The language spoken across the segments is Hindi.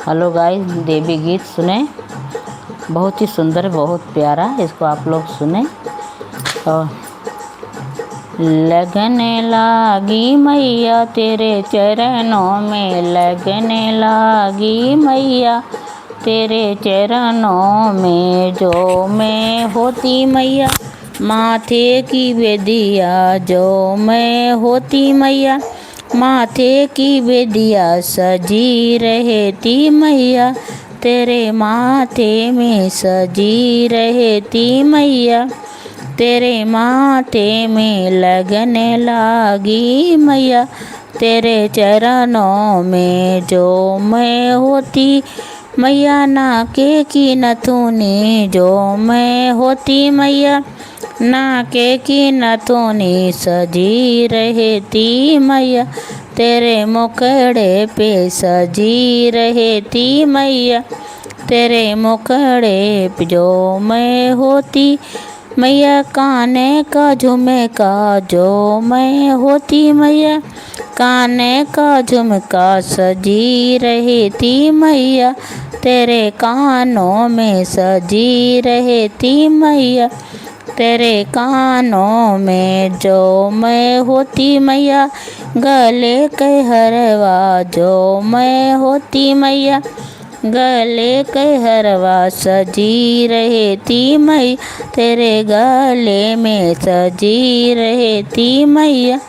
हेलो गाइस, देवी गीत सुने। बहुत ही सुंदर, बहुत प्यारा। इसको आप लोग सुने। और लगने लागी मैया तेरे चरणों में, लगने लागी मैया तेरे चरणों में। जो मैं होती मैया माथे की बेदिया, जो मैं होती मैया माथे की बेदिया सजी रहती मैया तेरे माथे में, सजी रहती मैया तेरे माथे में। लगने लागी मैया तेरे चरणों में, जो मैं होती मैया नाके की नथुनी, जो मैं होती मैया नाके की नथुनी सजी रहती मैया तेरे मुखड़े पे, सजी रहती मैया तेरे मुखड़े पे। जो मैं होती मैया काने का झुमका, जो मैं होती मैया काने का झुमका सजी रहती मैया तेरे कानों में, सजी रहती मैया तेरे कानों में। जो मैं होती मैया गले के हरवा, जो मैं होती मैया गले के हरवा सजी रहती मैया तेरे गले में, सजी रहती मैया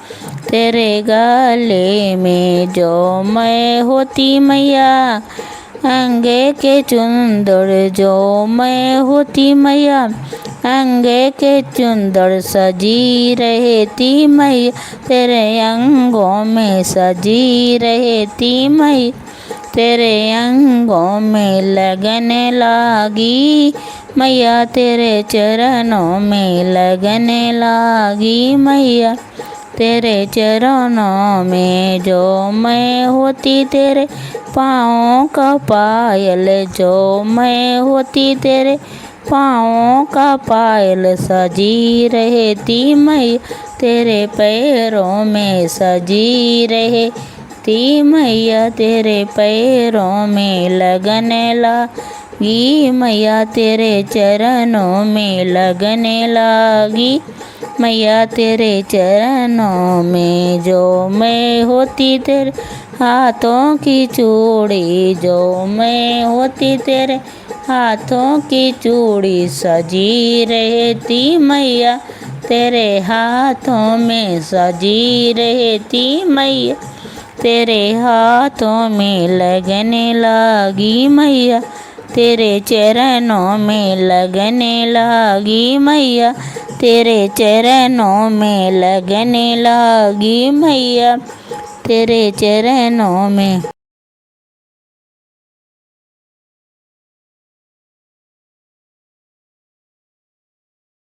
तेरे गले में। जो मैं होती मैया अंगे के चुंदड़, जो मैं होती मैया अंगे के चुंदड़ सजी रहती मैया तेरे अंगों में, सजी रहती मैया तेरे अंगों में। लगने लागी मैया तेरे चरणों में, लगने लागी मैया तेरे चरणों में। जो मैं होती तेरे पाँव का पायल, जो मैं होती तेरे पाँव का पायल सजी रहती मैया तेरे पैरों में, सजी रहती मैया तेरे पैरों में। लगने लागी मैया तेरे चरणों में, लगने लागी मैया तेरे चरणों में। जो मैं होती तेरे हाथों की चूड़ी, जो मैं होती तेरे हाथों की चूड़ी सजी रहती मैया तेरे हाथों में, सजी रहती मैया तेरे हाथों में। लगने लागी मैया तेरे चरणों में, लगने लागी मैया तेरे चरणों में, लगने लागी मैया तेरे चरणों में।